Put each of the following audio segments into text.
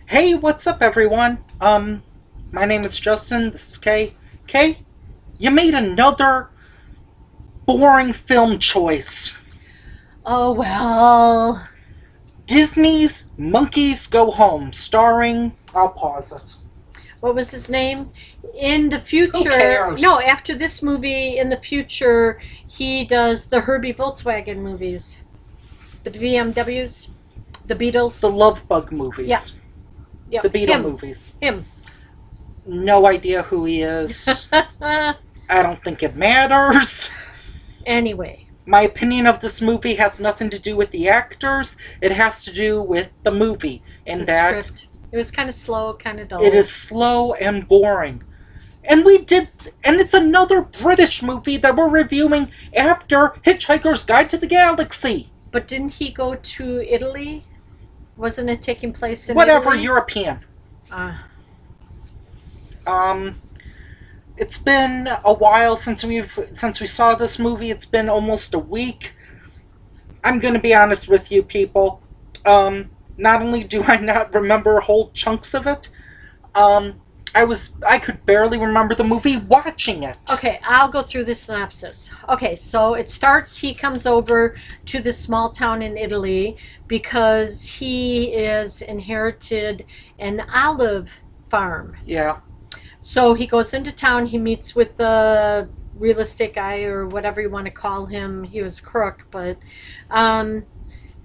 Hey, what's up, everyone? My name is Justin. This is Kay. Kay, you made another boring film choice. Oh, well. Disney's Monkeys Go Home, starring. I'll pause it. What was his name? In the Who future. cares? No, after this movie, in the future, he does the Herbie Volkswagen movies. The BMWs. The Beatles. The Love Bug movies. Yeah. Yep. The Beatle him. movies. Him. No idea who he is. I don't think it matters. Anyway. My opinion of this movie has nothing to do with the actors. It has to do with the movie. And The that script. It was kind of slow, kind of dull. it is slow and boring. And it's another British movie that we're reviewing after Hitchhiker's Guide to the Galaxy. But didn't he go to Italy? Wasn't it taking place in Whatever, Italy? European. Ah. It's been a while since we saw this movie. It's been almost a week. I'm gonna be honest with you people. Not only do I not remember whole chunks of it, I could barely remember the movie watching it. Okay, I'll go through the synopsis. Okay, so it starts, he comes over to this small town in Italy because he is inherited an olive farm. Yeah. So he goes into town, he meets with the real estate guy or whatever you want to call him. He was a crook, but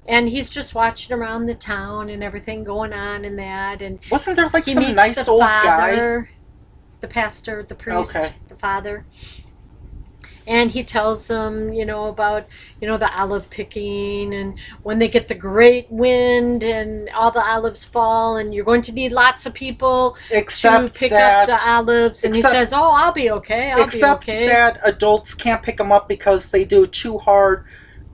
and he's just watching around the town and everything going on and that, and Wasn't there like he some meets nice the old father, the pastor, the priest, Okay. the father. And he tells them, about, the olive picking and when they get the great wind and all the olives fall and you're going to need lots of people Except to pick that up the olives. And except- he says, oh, I'll be okay. I'll except be okay. that adults can't pick them up because they do it too hard.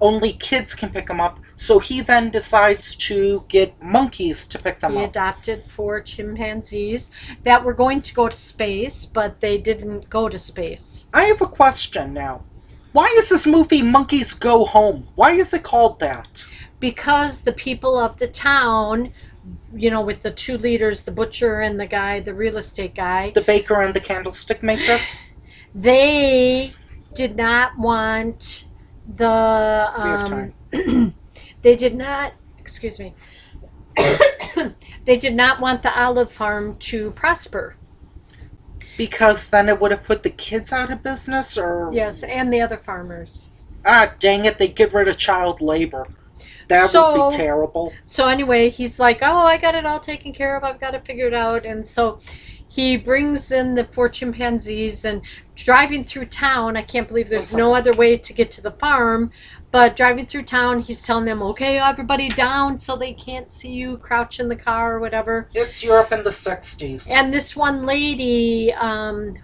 Only kids can pick them up. So he then decides to get monkeys to pick them He up. adopted 4 chimpanzees that were going to go to space, but they didn't go to space. I have a question now. Why is this movie Monkeys Go Home? Why is it called that? Because the people of the town, with the 2 leaders, the butcher and the guy, the real estate guy, The baker and the candlestick maker? they did not want We have time. they did not, excuse me, they did not want the olive farm to prosper. Because then it would have put the kids out of business, or... Yes, and the other farmers. Ah, dang it, they get rid of child labor. That would be terrible. So anyway, he's like, oh, I got it all taken care of. I've got it figured out. And so he brings in the 4 chimpanzees and driving through town. I can't believe there's no other way to get to the farm. But driving through town, he's telling them, okay, everybody down so they can't see you crouch in the car or whatever. It's Europe in the 60s. And this one lady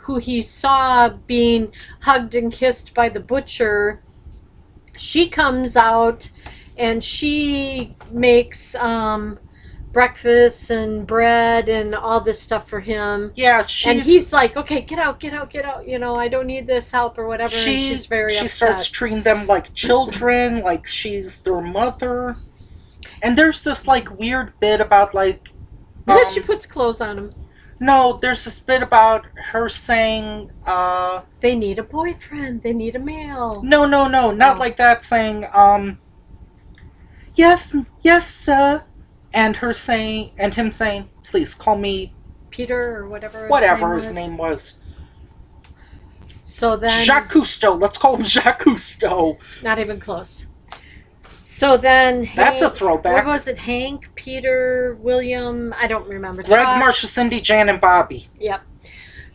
who he saw being hugged and kissed by the butcher, she comes out and she makes breakfast and bread and all this stuff for him. Yeah, And he's like, okay, get out. I don't need this help or whatever. And she's very she upset. starts treating them like children, like she's their mother. And there's this like weird bit about like She puts clothes on him. no, there's this bit about her saying They need a boyfriend. They need a male. no, not Oh. like that, saying yes, sir, and him saying, please call me Peter or whatever. his name was. So then, Jacques Cousteau. Let's call him Jacques Cousteau. not even close. So then, That's a Hank- throwback. What was it? Hank, Peter, William? I don't remember. Greg, Chuck. Marcia, Cindy, Jan, and Bobby. Yep.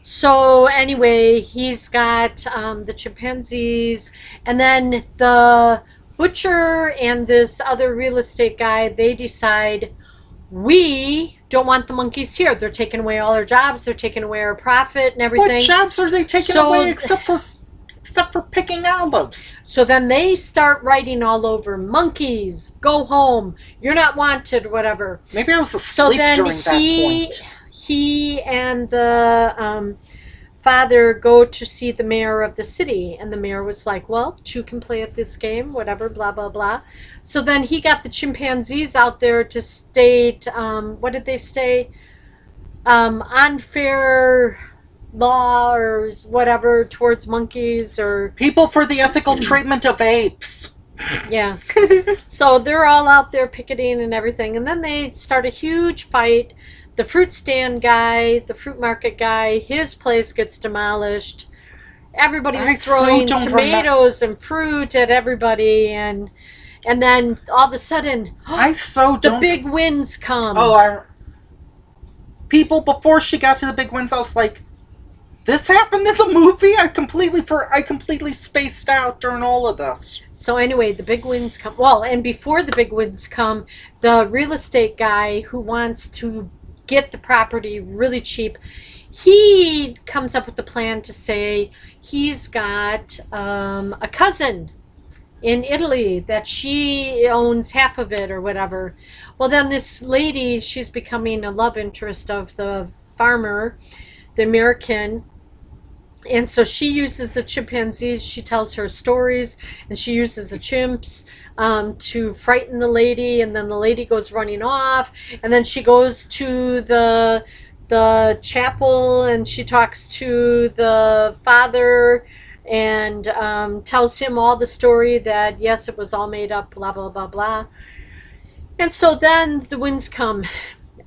So anyway, he's got the chimpanzees, and then the butcher and this other real estate guy, they decide, we don't want the monkeys here. They're taking away all our jobs. They're taking away our profit and everything. What jobs are they taking So- away except for picking olives? So then they start writing all over, monkeys, go home. You're not wanted, whatever. Maybe I was So asleep then during that point. he and the father go to see the mayor of the city, and the mayor was like, well, two can play at this game, whatever, blah blah blah. So then he got the chimpanzees out there to state, what did they say, unfair law or whatever towards monkeys, or People for the ethical treatment of apes. yeah. So they're all out there picketing and everything, and then they start a huge fight. The fruit stand guy, the fruit market guy, his place gets demolished. Everybody's I so throwing don't tomatoes and fruit at everybody, and then all of a sudden, I so the don't. big winds come. People, before she got to the big ones, I was like, this happened in the movie? I completely spaced out during all of this. So anyway, the big winds come. Well, and before the big winds come, the real estate guy who wants to get the property really cheap, he comes up with the plan to say he's got a cousin in Italy that she owns half of it or whatever. Well, then this lady, she's becoming a love interest of the farmer, the American. And so she uses the chimpanzees, she tells her stories, and she uses the chimps to frighten the lady, and then the lady goes running off, and then she goes to the chapel, and she talks to the father, and tells him all the story that, yes, it was all made up, blah, blah, blah, blah. And so then the winds come,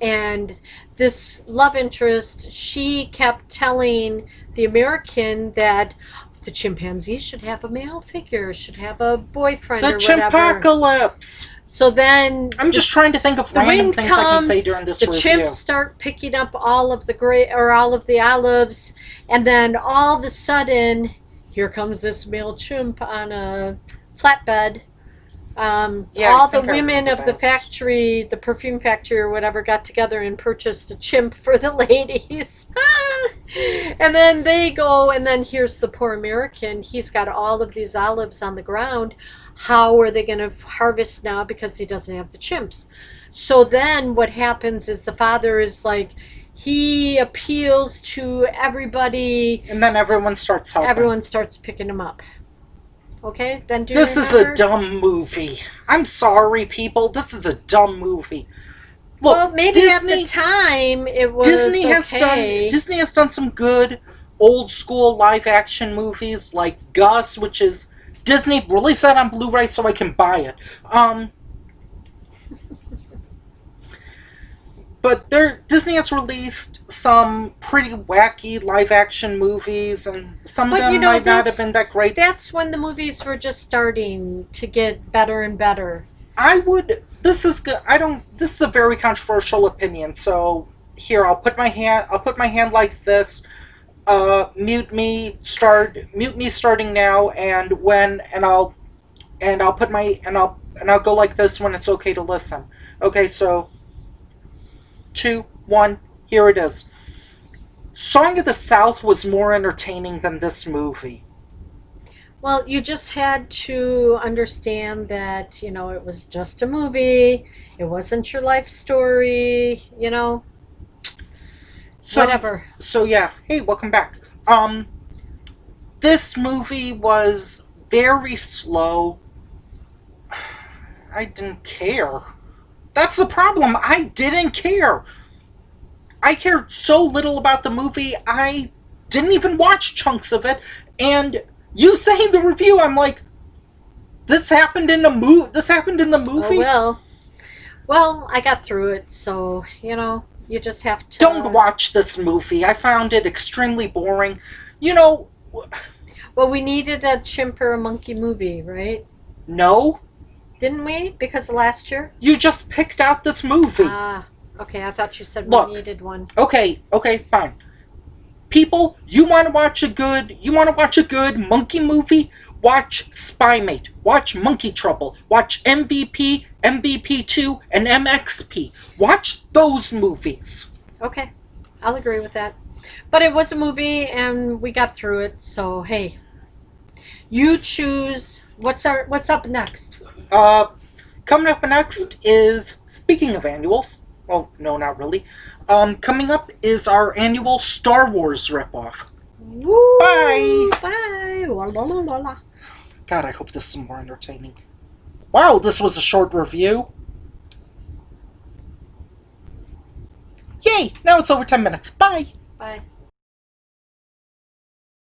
and this love interest, she kept telling the American that the chimpanzees should have a male figure, should have a boyfriend The or whatever. Chimpacalypse! So then I'm just trying to think of the random wind things I can comes, say during this the review. chimps start picking up all of the olives, and then all of a sudden, here comes this male chimp on a flatbed. All the women of the factory, the perfume factory or whatever, got together and purchased a chimp for the ladies. And then they go, and then here's the poor American. He's got all of these olives on the ground. How are they going to harvest now because he doesn't have the chimps? So then what happens is the father is like, he appeals to everybody. And then everyone starts helping. Everyone starts picking him up. Okay, then do you This is remember? a dumb movie. I'm sorry, people. This is a dumb movie. Look, Well, maybe Disney, at the time it was Disney okay. Disney has done some good old school live action movies like Gus, which is Disney released that on Blu-ray so I can buy it. But Disney has released some pretty wacky live-action movies, and some of them might not have been that great. That's when the movies were just starting to get better and better. This is good. This is a very controversial opinion. So here, I'll put my hand like this. Mute me starting now, and I'll go like this when it's okay to listen. Okay, so 2, 1, here it is. Song of the South was more entertaining than this movie. Well, you just had to understand that, it was just a movie. It wasn't your life story, whatever. So yeah, hey, welcome back. This movie was very slow. I didn't care. That's the problem. I didn't care. I cared so little about the movie, I didn't even watch chunks of it. And you saying the review, I'm like, this happened in the movie? Oh, well, I got through it, so, you just have to... Don't watch this movie. I found it extremely boring. Well, we needed a chimp or a monkey movie, right? No. Didn't we? Because of last year? You just picked out this movie. Ah, okay. I thought you said Look, we needed one. Okay, fine. People, you want to watch a good monkey movie? Watch Spy Mate. Watch Monkey Trouble. Watch MVP, MVP2, and MXP. Watch those movies. Okay, I'll agree with that. But it was a movie, and we got through it. So hey, you choose. What's up next? Coming up next is, speaking of annuals, well, no, not really. Coming up is our annual Star Wars ripoff. Woo! Bye. Bye. La, la, la, la, la. God, I hope this is more entertaining. Wow, this was a short review. Yay! Now it's over 10 minutes. Bye. Bye.